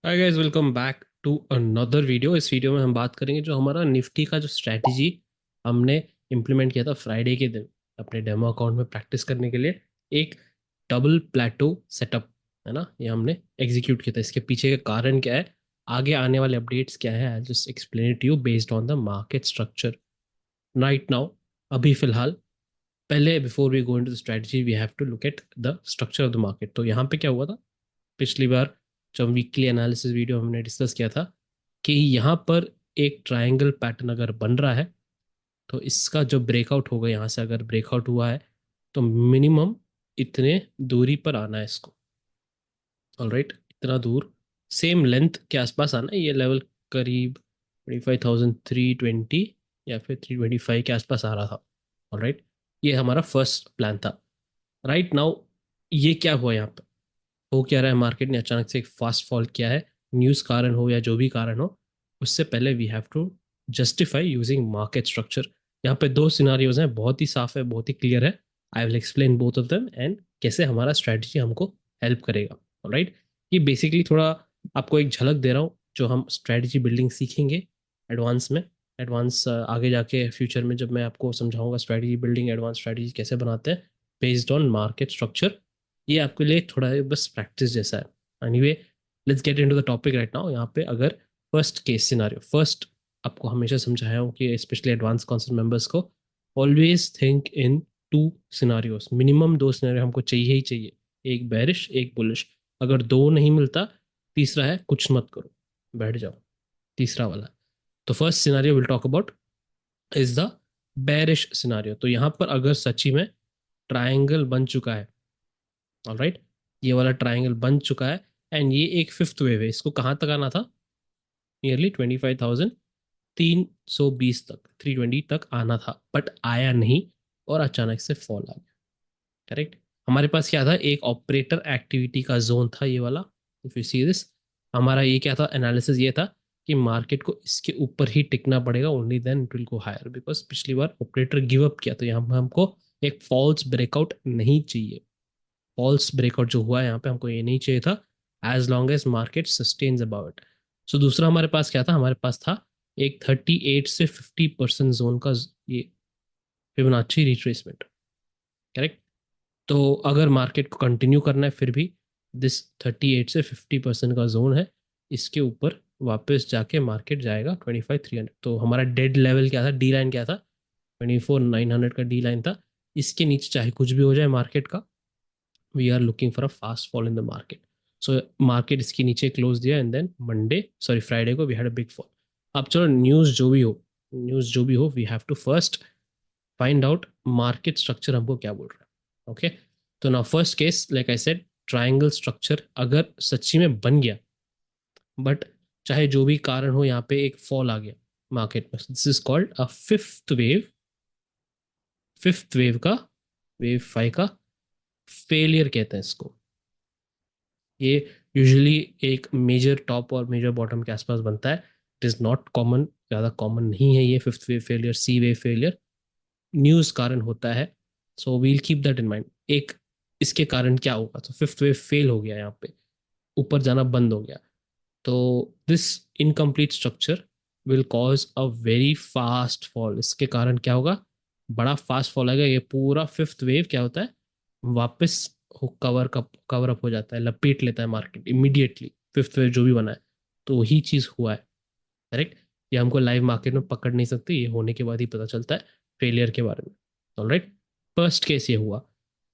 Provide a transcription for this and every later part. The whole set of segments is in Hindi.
Hi guys, welcome back to another video. इस वीडियो में हम बात करेंगे जो हमारा निफ्टी का जो स्ट्रैटेजी हमने इम्प्लीमेंट किया था फ्राइडे के दिन अपने डेमो अकाउंट में प्रैक्टिस करने के लिए। एक डबल प्लेटो सेटअप है ना, ये हमने एग्जीक्यूट किया था। इसके पीछे का कारण क्या है, आगे आने वाले अपडेट्स क्या है, I just explain it you based on the market structure right now. अभी फिलहाल पहले before we go into the strategy we have to look at the structure of the market. तो यहाँ पे क्या हुआ था, पिछली बार जब वीकली एनालिसिस वीडियो हमने डिस्कस किया था कि यहाँ पर एक ट्रायंगल पैटर्न अगर बन रहा है तो इसका जो ब्रेकआउट होगा, यहाँ से अगर ब्रेकआउट हुआ है तो मिनिमम इतने दूरी पर आना है इसको। ऑलराइट, इतना दूर सेम लेंथ के आसपास आना है ये लेवल, करीब 25,320 या फिर 325 के आसपास आ रहा था। ऑलराइट, ये हमारा फर्स्ट प्लान था। राइट नाउ ये क्या हुआ यहाँ पे, हो क्या रहा है, मार्केट ने अचानक से एक फास्ट फॉल किया है। न्यूज़ कारण हो या जो भी कारण हो, उससे पहले we have to justify using market structure. यहाँ पे दो सिनारियोज हैं, बहुत ही साफ है, बहुत ही क्लियर है। I will explain both of them and कैसे हमारा स्ट्रेटजी हमको हेल्प करेगा। राइट, ये बेसिकली थोड़ा आपको एक झलक दे रहा हूँ जो हम स्ट्रेटजी बिल्डिंग सीखेंगे एडवांस में। एडवांस आगे जाके फ्यूचर में जब मैं आपको समझाऊंगा स्ट्रेटजी बिल्डिंग, एडवांस स्ट्रेटजी कैसे बनाते हैं बेस्ड ऑन मार्केट स्ट्रक्चर, ये आपके लिए थोड़ा बस प्रैक्टिस जैसा है। Anyway, let's get into the topic right now. यहाँ पे अगर फर्स्ट केस सिनारियो, फर्स्ट आपको हमेशा समझाया हूँ कि स्पेशली एडवांस कॉन्सेप्ट मेंबर्स को always think in two scenarios. Minimum दो सिनारियो हमको चाहिए ही चाहिए, एक बेरिश एक बुलिश। अगर दो नहीं मिलता, तीसरा है कुछ मत करो, बैठ जाओ, तीसरा वाला। तो first scenario will talk about is the bearish scenario. तो यहाँ पर अगर सच्ची में ट्रायंगल बन चुका है, ऑलराइट, ये वाला ट्राइंगल बन चुका है एंड ये एक फिफ्थ वेव है, इसको कहाँ तक आना था, नियरली 25,320 तक, 320 तक आना था, बट आया नहीं और अचानक से फॉल आ गया। करेक्ट, हमारे पास क्या था, एक ऑपरेटर एक्टिविटी का जोन था ये वाला। इफ यू सी दिस, हमारा ये क्या था, एनालिसिस ये था कि मार्केट को इसके ऊपर ही टिकना पड़ेगा, only then it will go higher, because पिछली बार ऑपरेटर गिव अप किया। तो यहाँ पर हमको एक फॉल्स ब्रेकआउट नहीं चाहिए। फॉल्स ब्रेकआउट जो हुआ है यहाँ पे, हमको ये नहीं चाहिए था as long as market sustains about it. So दूसरा हमारे पास क्या था, हमारे पास था एक 38 से 50% जोन का ये फिबोनाची रिट्रेसमेंट। करेक्ट, तो अगर मार्केट को कंटिन्यू करना है फिर भी दिस 38 से 50% का जोन है, इसके ऊपर वापस जाके मार्केट जाएगा 25,300। तो हमारा डेड लेवल क्या था, डी लाइन क्या था, 24,900 का डी लाइन था। इसके नीचे चाहे कुछ भी हो जाए मार्केट का, we are looking for a fast fall in the market. So market इसके नीचे क्लोज दिया and then Monday, sorry Friday को we had a big fall. अब चलो, न्यूज़ जो भी हो we have to first find out market structure हमको क्या बोल रहा है। ओके, तो now first case like I said, triangle structure अगर सच्ची में बन गया, बट चाहे जो भी कारण हो यहाँ पे एक फॉल आ गया मार्केट में, this is called a fifth wave. Fifth wave का, वेव 5 का फेलियर कहते हैं इसको। ये यूजुअली एक मेजर टॉप और मेजर बॉटम के आसपास बनता है। इट इज़ नॉट कॉमन, ज़्यादा कॉमन नहीं है ये fifth wave failure, C wave failure. News कारण होता है, so we'll keep that in mind. एक इसके कारण क्या होगा, तो फिफ्थ वेव फेल हो गया यहाँ पे, ऊपर जाना बंद हो गया, तो this incomplete structure will cause a very fast fall. इसके कारण क्या होगा, बड़ा फास्ट फॉल आएगा। ये पूरा फिफ्थ वेव क्या होता है, वापस कवर अप हो जाता है, लपेट लेता है मार्केट इमीडिएटली, फिफ्थ वेव जो भी बना है। तो वही चीज़ हुआ है। करेक्ट, ये हमको लाइव मार्केट में पकड़ नहीं सकते, ये होने के बाद ही पता चलता है फेलियर के बारे में। ऑलराइट, फर्स्ट केस ये हुआ।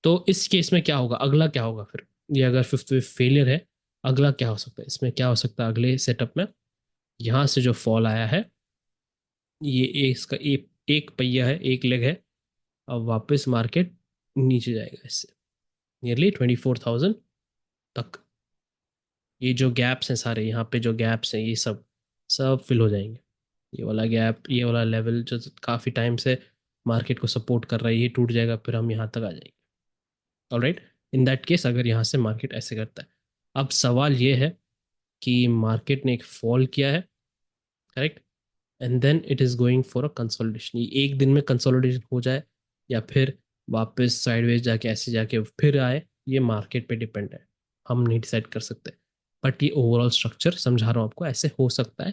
तो इस केस में क्या होगा, अगला क्या होगा फिर, ये अगर फिफ्थ वेव फेलियर है, अगला क्या हो सकता है, इसमें क्या हो सकता है अगले सेटअप में। यहाँ से जो फॉल आया है, ये इसका एक पहिया है, एक लेग है। अब वापस मार्केट नीचे जाएगा इससे नियरली 24,000 तक। ये जो गैप्स हैं सारे, यहाँ पे जो गैप्स हैं ये सब सब फिल हो जाएंगे। ये वाला गैप, ये वाला लेवल जो काफ़ी टाइम से मार्केट को सपोर्ट कर रहा है, ये टूट जाएगा, फिर हम यहाँ तक आ जाएंगे। ऑलराइट, इन दैट केस अगर यहाँ से मार्केट ऐसे करता है, अब सवाल ये है कि मार्केट ने एक फॉल किया है, correct, and then it is going for a consolidation. ये एक दिन में कंसोलिडेशन हो जाए या फिर वापस साइडवेज जाके ऐसे जाके फिर आए, ये मार्केट पे डिपेंड है, हम नहीं डिसाइड कर सकते। बट ये ओवरऑल स्ट्रक्चर समझा रहा हूँ आपको, ऐसे हो सकता है।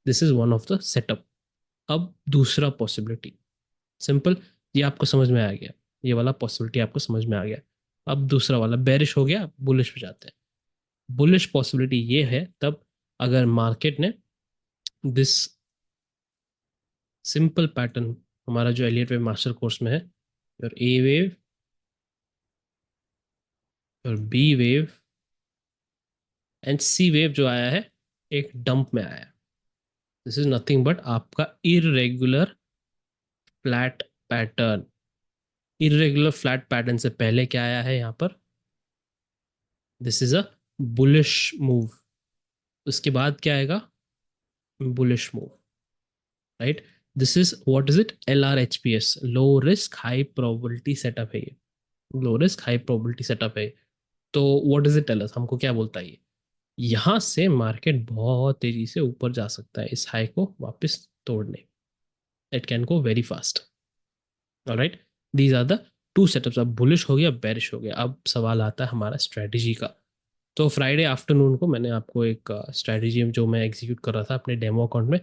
This is one of the setup. अब दूसरा पॉसिबिलिटी, सिंपल, ये आपको समझ में आ गया, ये वाला पॉसिबिलिटी आपको समझ में आ गया। अब दूसरा वाला बेरिश हो गया, बुलिश पे जाते हैं। बुलिश पॉसिबिलिटी ये है तब अगर मार्केट ने दिस सिंपल पैटर्न, हमारा जो एलियट वेव मास्टर कोर्स में है, your A wave, your B wave and C wave जो आया है एक डंप में आया है। दिस इज नथिंग बट आपका irregular flat pattern. Irregular flat pattern से पहले क्या आया है यहाँ पर, this is a bullish move. उसके बाद क्या आएगा, bullish move, right. This is what is it, L R H P S, low risk high probability setup है ये, low risk high probability setup है। तो what is it tell us, हमको क्या बोलता है ये, यहाँ से मार्केट बहुत तेजी से ऊपर जा सकता है इस हाई को वापस तोड़ने। It can go very fast. Alright, these are the two setups. अब बुलिश हो गया, बेरिश हो गया, अब सवाल आता है हमारा स्ट्रेटजी का। तो फ्राइडे आफ्टरनून को मैंने आपको एक स्ट्रेटजी जो मैं एग्जीक्यूट कर रहा था अपने डेमो अकाउंट में,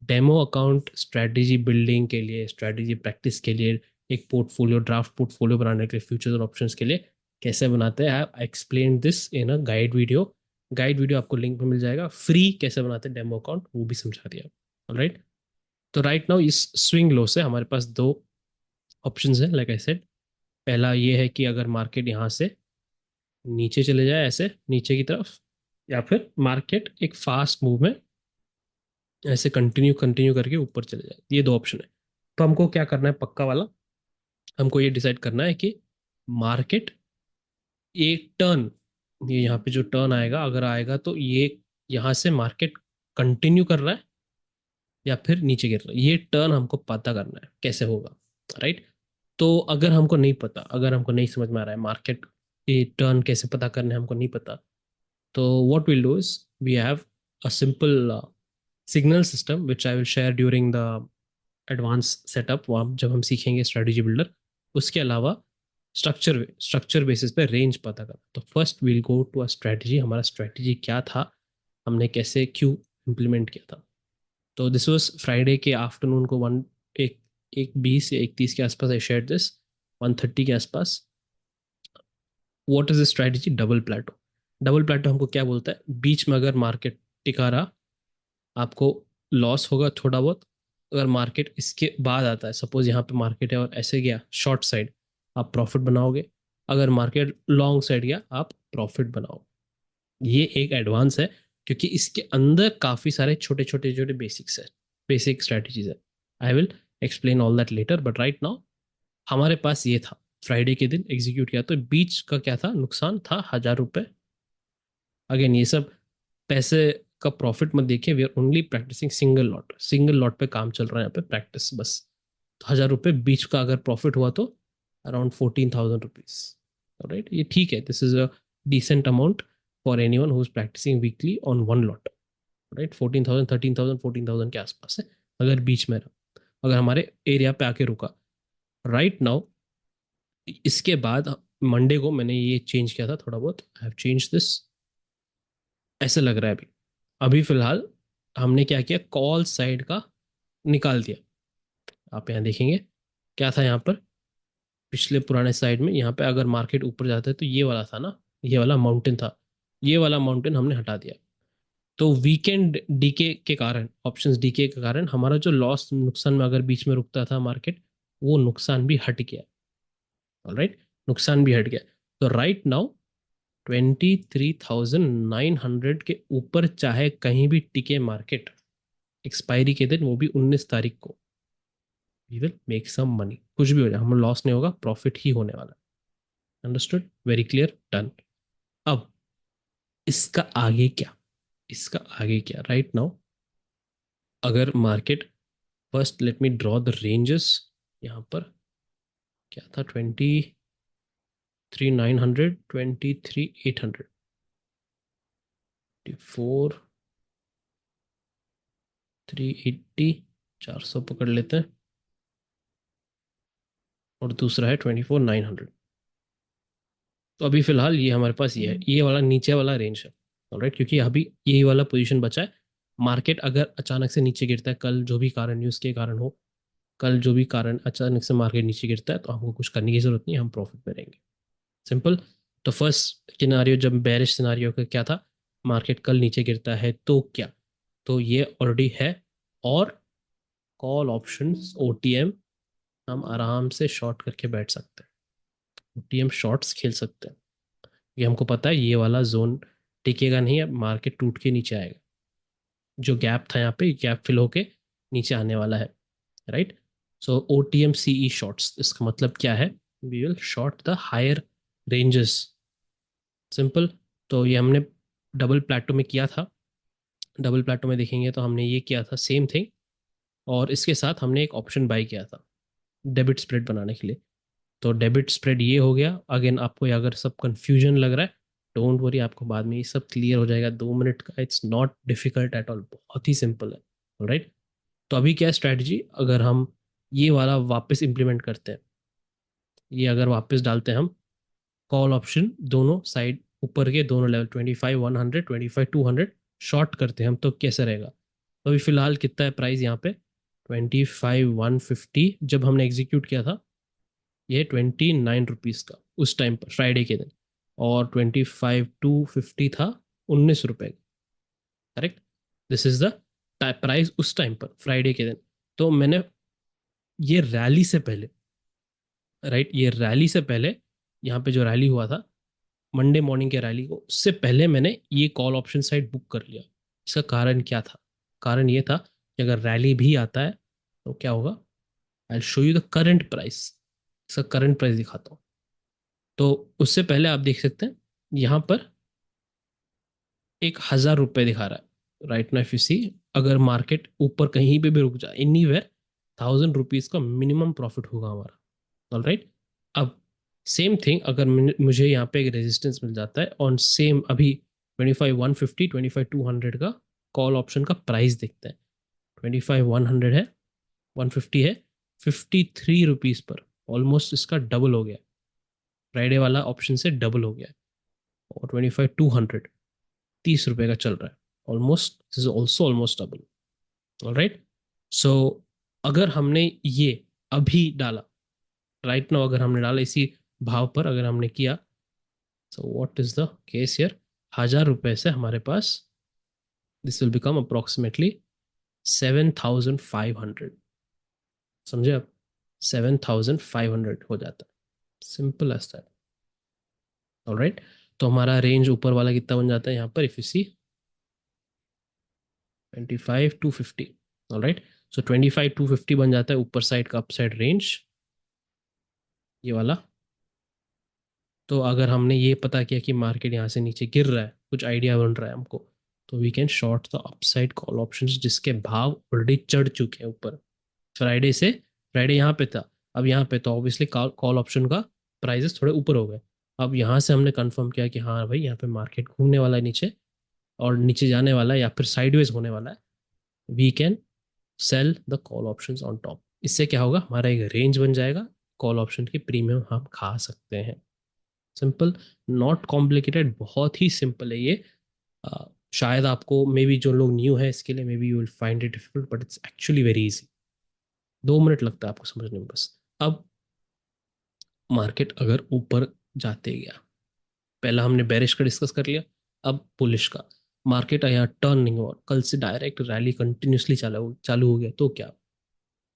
डेमो अकाउंट स्ट्रेटजी बिल्डिंग के लिए, स्ट्रेटजी प्रैक्टिस के लिए, एक पोर्टफोलियो, ड्राफ्ट पोर्टफोलियो बनाने के लिए, फ्यूचर्स और ऑप्शंस के लिए कैसे बनाते हैं, I explain this in a guide video. Guide video आपको लिंक में मिल जाएगा, फ्री कैसे बनाते हैं डेमो अकाउंट वो भी समझा दिया। ऑलराइट, तो राइट नाउ इस स्विंग लो से हमारे पास दो ऑप्शंस हैं, लाइक आई सेड। पहला ये है कि अगर मार्केट यहाँ से नीचे चले जाए, ऐसे नीचे की तरफ, या फिर मार्केट एक फास्ट मूव में ऐसे कंटिन्यू कंटिन्यू करके ऊपर चले जाए, ये दो ऑप्शन है। तो हमको क्या करना है पक्का वाला, हमको ये डिसाइड करना है कि मार्केट एक टर्न, ये यहाँ पे जो टर्न आएगा अगर आएगा तो ये यहाँ से मार्केट कंटिन्यू कर रहा है या फिर नीचे गिर रहा है, ये टर्न हमको पता करना है कैसे होगा, राइट। तो अगर हमको नहीं पता, अगर हमको नहीं समझ में आ रहा है मार्केट ये टर्न कैसे पता करना है, हमको नहीं पता, तो what we'll do is we have a simple signal system which I will share during the advanced setup, वो जब हम सीखेंगे स्ट्रेटजी बिल्डर। उसके अलावा स्ट्रक्चर बेसिस पे रेंज पता करना। तो first will go to a strategy, हमारा स्ट्रेटजी क्या था, हमने कैसे क्यों इम्प्लीमेंट किया था। तो दिस वाज फ्राइडे के आफ्टरनून को वन, एक एक 20 या 31 के आसपास आई शेयर दिस, 1:30 के आसपास। What is strategy, double plateau. Double plateau हमको क्या बोलता है, बीच में अगर मार्केट टिका रहा आपको लॉस होगा थोड़ा बहुत। अगर मार्केट इसके बाद आता है, सपोज यहाँ पे मार्केट है और ऐसे गया शॉर्ट साइड, आप प्रॉफिट बनाओगे। अगर मार्केट लॉन्ग साइड गया आप प्रॉफिट बनाओ। ये एक एडवांस है क्योंकि इसके अंदर काफ़ी सारे छोटे छोटे छोटे बेसिक्स है, बेसिक स्ट्रेटजीज है। I will explain all that later, but right now हमारे पास ये था, फ्राइडे के दिन एग्जीक्यूट किया। तो बीच का क्या था, नुकसान था 1,000 रुपये। अगेन ये सब पैसे का प्रॉफिट मत देखिए, we are only practising single lot, single lot पे काम चल रहा है यहाँ पे, प्रैक्टिस बस। तो 1,000 रुपये बीच का अगर प्रॉफिट हुआ तो अराउंड 14,000 रुपीज, राइट। ये ठीक है, this is a decent amount for anyone who is practising weekly on one lot, right. 14,000, 13,000, 14,000 के आसपास है अगर बीच में रहा, अगर हमारे एरिया पे आके रुका। राइट नाउ इसके बाद मंडे को मैंने ये चेंज किया था थोड़ा बहुत, आई हैव चेंज दिस, ऐसे लग रहा है अभी। अभी फिलहाल हमने क्या किया, कॉल साइड का निकाल दिया। आप यहाँ देखेंगे क्या था यहाँ पर, पिछले पुराने साइड में यहाँ पे अगर मार्केट ऊपर जाता है तो ये वाला था ना, ये वाला माउंटेन था, ये वाला माउंटेन हमने हटा दिया। तो वीकेंड डीके के कारण, ऑप्शंस डीके के कारण हमारा जो लॉस, नुकसान में अगर बीच में रुकता था मार्केट, वो नुकसान भी हट गया। ऑलराइट, नुकसान भी हट गया। तो राइट नाउ 23,900 के ऊपर चाहे कहीं भी टिके मार्केट, एक्सपायरी के दिन वो भी 19 तारीख को, we will make some money. कुछ भी हो जाए हमें लॉस नहीं होगा, प्रॉफिट ही होने वाला। Understood, very clear, done. अब इसका आगे क्या, इसका आगे क्या, राइट नाउ अगर market, first let me draw the ranges. यहाँ पर क्या था, 23,900, 23,800, 24, 380, 400 पकड़ लेते हैं, और दूसरा है 24,900। तो अभी फिलहाल ये हमारे पास ये है, ये वाला नीचे वाला रेंज है। ऑलराइट, क्योंकि अभी यही वाला पोजीशन बचा है। मार्केट अगर अचानक से नीचे गिरता है, कल जो भी कारण न्यूज़ के कारण हो, कल जो भी कारण अचानक से मार्केट नीचे गिरता है, तो हमको कुछ करने की जरूरत नहीं, हम प्रॉफिट में रहेंगे। सिंपल। तो फर्स्ट सिनारियो, जब बेरिश सिनारियो का क्या था, मार्केट कल नीचे गिरता है तो क्या, तो ये ऑलरेडी है। और कॉल ऑप्शंस ओटीएम हम आराम से शॉर्ट करके बैठ सकते हैं, ओटीएम शॉर्ट्स खेल सकते हैं। ये हमको पता है ये वाला जोन टिकेगा नहीं, अब मार्केट टूट के नीचे आएगा। जो गैप था यहाँ पे, गैप फिल होके नीचे आने वाला है, right. So O T M C E shorts, इसका मतलब क्या है, we will short the higher ranges. Simple. तो ये हमने डबल प्लेटो में किया था। डबल प्लेटो में देखेंगे तो हमने ये किया था सेम थिंग, और इसके साथ हमने एक ऑप्शन बाय किया था डेबिट स्प्रेड बनाने के लिए। तो डेबिट स्प्रेड ये हो गया। अगेन आपको ये अगर सब कंफ्यूजन लग रहा है, डोंट वरी, आपको बाद में ये सब क्लियर हो जाएगा, 2 मिनट का, it's not difficult at all, बहुत ही सिंपल है, राइट। तो अभी क्या स्ट्रैटेजी, अगर हम ये वाला वापस इंप्लीमेंट करते हैं, ये अगर वापस डालते हैं हम कॉल ऑप्शन दोनों साइड, ऊपर के दोनों लेवल 25 100 25 200 शॉर्ट करते हैं हम, तो कैसे रहेगा। तो अभी फिलहाल कितना है प्राइस यहाँ पे, 25 150 जब हमने एग्जीक्यूट किया था, ये 29 रुपीज़ का उस टाइम पर फ्राइडे के दिन, और 25 250 था, 19 रुपये, correct. This is the price उस टाइम पर फ्राइडे के दिन। तो मैंने ये रैली से पहले, राइट, ये रैली से पहले, यहाँ पे जो रैली हुआ था मंडे मॉर्निंग के रैली को, उससे पहले मैंने ये कॉल ऑप्शन साइट बुक कर लिया। इसका कारण क्या था, कारण ये था कि अगर रैली भी आता है तो क्या होगा, I show you the current price. इसका करंट प्राइस दिखाता हूँ। तो उससे पहले आप देख सकते हैं यहाँ पर 1,000 रुपये दिखा रहा है, right now if you see, अगर मार्केट ऊपर कहीं पे भी रुक जाए एनी वेयर, 1,000 रुपीज़ का मिनिमम प्रॉफिट होगा हमारा, ऑल राइट। अब सेम थिंग, अगर मुझे यहाँ पे एक रेजिस्टेंस मिल जाता है ऑन सेम, अभी 25 150 25 200 का कॉल ऑप्शन का प्राइस देखते हैं, 25 100 है, 150 है, 53 रुपीज़ पर, ऑलमोस्ट इसका डबल हो गया, फ्राइडे वाला ऑप्शन से डबल हो गया। और 25 200 30 रुपये का चल रहा है, almost this is also almost double, alright. So अगर हमने ये अभी डाला, राइट नाउ अगर हमने डाला इसी भाव पर अगर हमने किया, so what is the case here, 1,000 रुपये से हमारे पास दिस विल बिकम अप्रोक्सीमेटली 7,500, समझे आप, 7,500 हो जाता है, सिंपल एज दैट, ऑलराइट। तो हमारा रेंज ऊपर वाला कितना बन जाता है यहाँ पर, इफ यू सी 25 250, ऑलराइट। सो 25 250 बन जाता है ऊपर साइड का अप साइड रेंज, ये वाला। तो अगर हमने ये पता किया कि मार्केट यहाँ से नीचे गिर रहा है, कुछ आइडिया बन रहा है हमको, तो we can short the upside call options जिसके भाव ऑलरेडी चढ़ चुके हैं ऊपर फ्राइडे से। फ्राइडे यहाँ पे था, अब यहाँ पे तो ऑब्वियसली कॉल ऑप्शन का प्राइजेस थोड़े ऊपर हो गए। अब यहाँ से हमने कंफर्म किया कि हाँ भाई, यहाँ पे मार्केट घूमने वाला है नीचे, और नीचे जाने वाला है या फिर साइडवेज होने वाला है, we can sell the call options on top. इससे क्या होगा, हमारा एक रेंज बन जाएगा, कॉल ऑप्शन की प्रीमियम हम खा सकते हैं। सिंपल, नॉट कॉम्प्लिकेटेड, बहुत ही सिंपल है ये। शायद आपको मे बी, जो लोग न्यू है इसके लिए may be you will find it difficult, but it's actually very easy. 2 minute लगता है आपको समझने में बस। अब मार्केट अगर ऊपर जाते गया, पहला हमने बेरिश का डिस्कस कर लिया, अब बुलिश का। मार्केट यहाँ टर्न नहीं हुआ, कल से डायरेक्ट रैली कंटिन्यूसली चालू हो गया, तो क्या,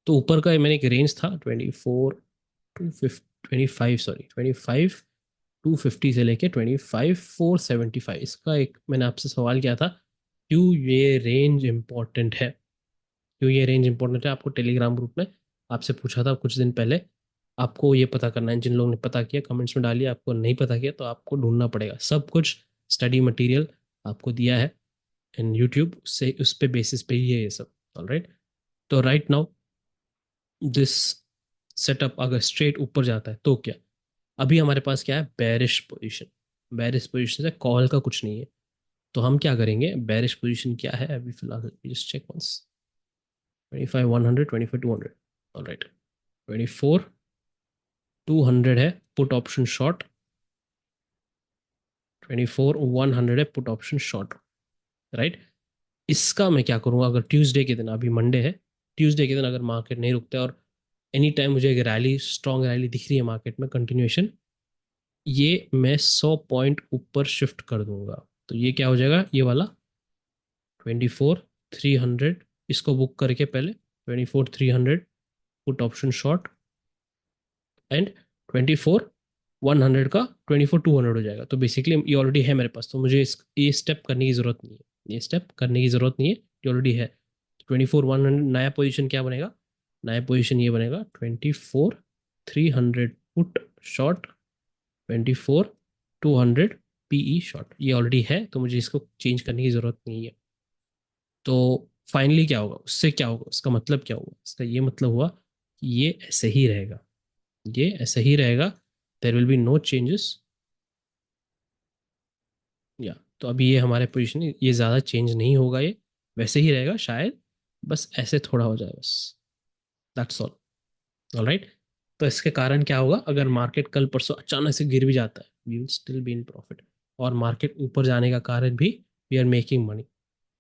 तो ऊपर का मैंने एक रेंज था 25 सॉरी 25 250 से लेके 25 475, इसका एक मैंने आपसे सवाल किया था, क्यों ये रेंज इंपॉर्टेंट है, क्यों ये रेंज इंपॉर्टेंट है, आपको टेलीग्राम ग्रुप में आपसे पूछा था कुछ दिन पहले। आपको ये पता करना है, जिन लोगों ने पता किया कमेंट्स में डालिए, आपको नहीं पता किया तो आपको ढूंढना पड़ेगा, सब कुछ स्टडी मटेरियल आपको दिया है इन यूट्यूब से, उस पे बेसिस पे ही है ये सब, ऑलराइट। तो राइट नाउ दिस सेटअप अगर स्ट्रेट ऊपर जाता है तो क्या, अभी हमारे पास क्या है, बेरिश पोजीशन। बेरिश पोजीशन से कॉल का कुछ नहीं है, तो हम क्या करेंगे, बेरिश पोजीशन क्या है अभी फिलहाल, जस्ट चेक वंस, 25 100 25 200, ऑलराइट, 24 200 है पुट ऑप्शन शॉर्ट, 24,100 है पुट ऑप्शन शॉर्ट, राइट। इसका मैं क्या करूँगा, अगर ट्यूसडे के दिन, अभी मंडे है, ट्यूसडे के दिन अगर मार्केट नहीं रुकता है और एनी टाइम मुझे एक रैली, स्ट्रॉन्ग रैली दिख रही है मार्केट में कंटिन्यूएशन, ये मैं 100 पॉइंट ऊपर शिफ्ट कर दूंगा। तो ये क्या हो जाएगा, ये वाला 24,300, इसको बुक करके पहले 24,300 पुट ऑप्शन शॉर्ट, एंड 24,100 का 24,200 हो जाएगा। तो बेसिकली ये ऑलरेडी है मेरे पास, तो मुझे ये स्टेप करने की ज़रूरत नहीं है, ये स्टेप करने की ज़रूरत नहीं है, ये ऑलरेडी है। 24,100 नया पोजीशन क्या बनेगा, नया पोजीशन ये बनेगा 24,300 पुट शॉर्ट, 24,200 पीई शॉर्ट। ये ऑलरेडी है तो मुझे इसको चेंज करने की ज़रूरत नहीं है। तो फाइनली क्या होगा, उससे क्या होगा, उसका मतलब क्या हुआ, इसका ये मतलब हुआ कि ये ऐसे ही रहेगा, ये ऐसे ही रहेगा, there will be no changes. या तो अभी ये हमारे पोजीशन, ये ज़्यादा चेंज नहीं होगा, ये वैसे ही रहेगा शायद, बस ऐसे थोड़ा हो जाए बस, दैट्स ऑल। ऑलराइट। तो इसके कारण क्या होगा, अगर मार्केट कल परसों अचानक से गिर भी जाता है, we will still be in profit. और मार्केट ऊपर जाने का कारण भी, we are making money.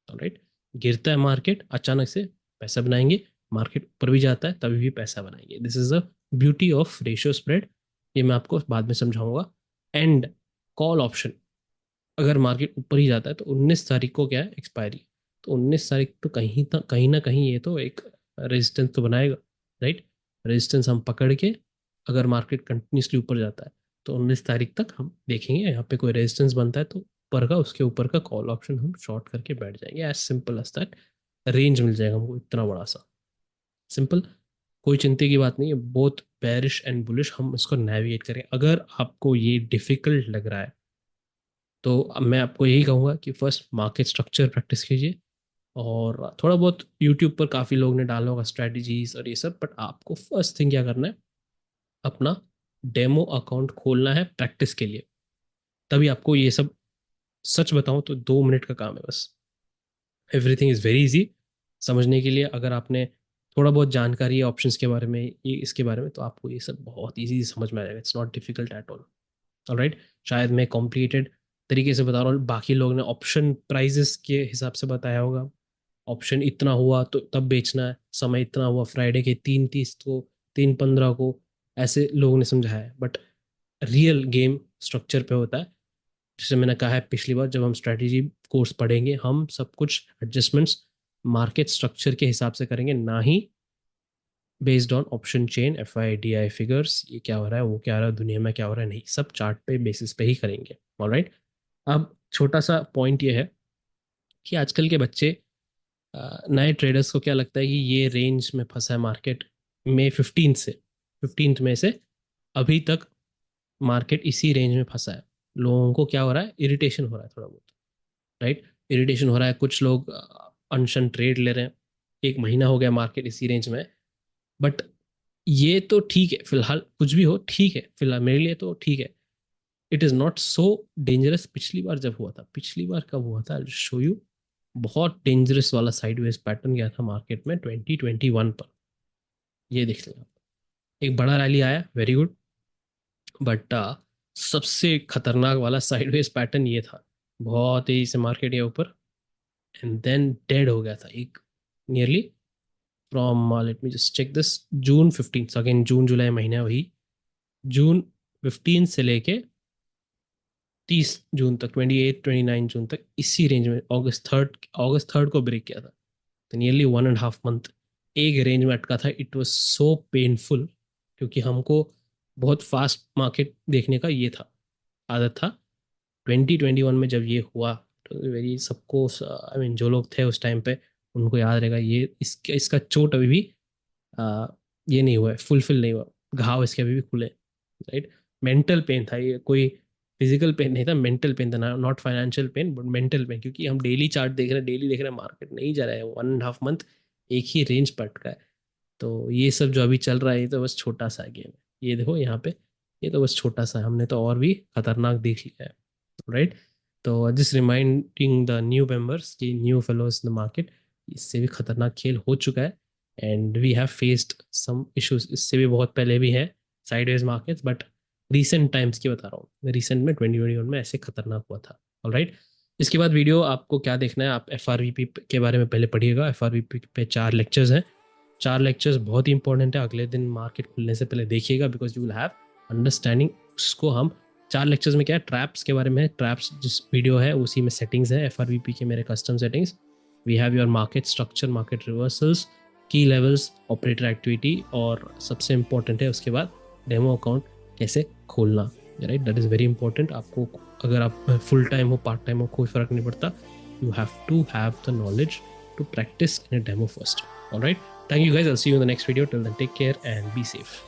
Alright. गिरता है मार्केट अचानक से, पैसा बनाएंगे, मार्केट ऊपर भी जाता है तभी भी पैसा बनाएंगे। This is the beauty of ratio spread, ये मैं आपको बाद में समझाऊंगा। एंड कॉल ऑप्शन, अगर मार्केट ऊपर ही जाता है तो 19 तारीख को क्या है, एक्सपायरी। तो 19 तारीख तो कहीं ना कहीं ये तो एक रेजिस्टेंस तो बनाएगा, राइट। रेजिस्टेंस हम पकड़ के, अगर मार्केट कंटिन्यूसली ऊपर जाता है तो 19 तारीख तक हम देखेंगे, यहाँ पे कोई रेजिस्टेंस बनता है तो ऊपर का, उसके ऊपर का कॉल ऑप्शन हम शॉर्ट करके बैठ जाएंगे, as simple as that. Range मिल जाएगा हमको इतना बड़ा सा, सिंपल, कोई चिंता की बात नहीं है। बोथ बेरिश एंड बुलिश हम इसको नेविगेट करें। अगर आपको ये डिफिकल्ट लग रहा है तो अब मैं आपको यही कहूँगा कि फर्स्ट मार्केट स्ट्रक्चर प्रैक्टिस कीजिए, और थोड़ा बहुत यूट्यूब पर काफ़ी लोग ने डाला होगा स्ट्रैटेजीज और ये सब, बट आपको फर्स्ट थिंग क्या करना है, अपना डेमो अकाउंट खोलना है प्रैक्टिस के लिए, तभी आपको ये सब, सच बताऊं तो 2 मिनट का काम है बस। एवरीथिंग इज़ वेरी इजी समझने के लिए, अगर आपने थोड़ा बहुत जानकारी है ऑप्शंस के बारे में, ये इसके बारे में, तो आपको ये सब बहुत इजी समझ में आ जाएगा, it's not difficult at all. Alright. शायद मैं कॉम्प्लिकेटेड तरीके से बता रहा हूँ, बाकी लोग ने ऑप्शन प्राइजेस के हिसाब से बताया होगा, ऑप्शन इतना हुआ तो तब बेचना है, समय इतना हुआ फ्राइडे के 3:30 को, 3:15 को, ऐसे लोगों ने समझाया है। बट रियल गेम स्ट्रक्चर पे होता है, जैसे मैंने कहा है पिछली बार, जब हम स्ट्रैटेजी कोर्स पढ़ेंगे, हम सब कुछ एडजस्टमेंट्स मार्केट स्ट्रक्चर के हिसाब से करेंगे, ना ही based on option chain, FI DI figures, ये क्या हो रहा है, वो क्या हो रहा है, दुनिया में क्या हो रहा है, नहीं, सब चार्ट पे बेसिस पे ही करेंगे। ऑलराइट। अब छोटा सा पॉइंट ये है कि आजकल के बच्चे, नए ट्रेडर्स को क्या लगता है कि ये रेंज में फंसा है मार्केट, मई 15th में से अभी तक मार्केट इसी रेंज में फंसा है। लोगों को क्या हो रहा है, इरिटेशन हो रहा है थोड़ा बहुत, राइट। इरिटेशन हो रहा है, कुछ लोग अनशन ट्रेड ले रहे हैं, 1 महीना हो गया मार्केट इसी रेंज में। बट ये तो ठीक है फिलहाल, कुछ भी हो ठीक है फिलहाल, मेरे लिए तो ठीक है। It is not so dangerous. पिछली बार जब हुआ था, पिछली बार कब हुआ था, शो यू, बहुत डेंजरस वाला साइडवेज पैटर्न गया था मार्केट में 2021 पर, ये देख लें आप। एक बड़ा रैली आया, वेरी गुड, बट सबसे खतरनाक वाला साइडवेज पैटर्न ये था, बहुत तेजी से मार्केट गया ऊपर, एंड देन डेड हो गया था एक, nearly from, let me just check this, June 15, again जून जुलाई महीना वही, जून 15 से लेके 30 जून तक, 28 29 जून तक इसी रेंज में, अगस्त 3 को ब्रेक किया था। तो नियरली 1.5 मंथ एक रेंज में अटका था। इट वॉज सो पेनफुल, क्योंकि हमको बहुत फास्ट मार्केट देखने का ये था, आदत था। 2021 में जब ये हुआ तो वेरी सबको, आई मीन जो लोग थे उस टाइम पे, उनको याद रहेगा, ये इसका चोट अभी भी आ, ये नहीं हुआ है, फुलफिल नहीं हुआ, घाव इसके अभी भी खुले, राइट। मेंटल पेन था ये, कोई फिजिकल पेन नहीं था, मेंटल पेन था, not financial pen but mental pen, क्योंकि हम डेली चार्ट देख रहे हैं, डेली देख रहे हैं, मार्केट नहीं जा रहा है, 1.5 मंथ एक ही रेंज पर अटका है। तो ये सब जो अभी चल रहा है, ये तो बस छोटा सा गेम है, ये देखो यहाँ पे, ये तो बस छोटा सा है, हमने तो और भी खतरनाक देख लिया है, राइट। तो just reminding the new members की, new fellows in the market, इससे भी खतरनाक खेल हो चुका है, and we have faced some issues, इससे भी बहुत पहले भी है sideways markets, but recent times की बता रहा हूँ, रिसेंट में 2021 में ऐसे खतरनाक हुआ था। ऑलराइट, इसके बाद वीडियो आपको क्या देखना है, आप FRVP के बारे में पहले पढ़िएगा। FRVP पे 4 लेक्चर्स हैं, 4 लेक्चर्स बहुत ही इंपॉर्टेंट है, अगले दिन मार्केट खुलने से पहले देखिएगा, because you will have understanding. उसको हम 4 लेक्चर्स में क्या है, ट्रैप्स के बारे में, ट्रैप्स जिस वीडियो है उसी में सेटिंग्स है FRVP के, मेरे custom settings. We have your market structure, market reversals, key levels, operator activity, और सबसे इंपॉर्टेंट है उसके बाद डेमो अकाउंट कैसे खोलना, right. That is very important. आपको अगर आप फुल टाइम हो, पार्ट टाइम हो, कोई फ़र्क नहीं पड़ता, you have to have the knowledge to practice in a demo first. All right, thank you guys, I'll see you in the next video. Till then, take care and be safe.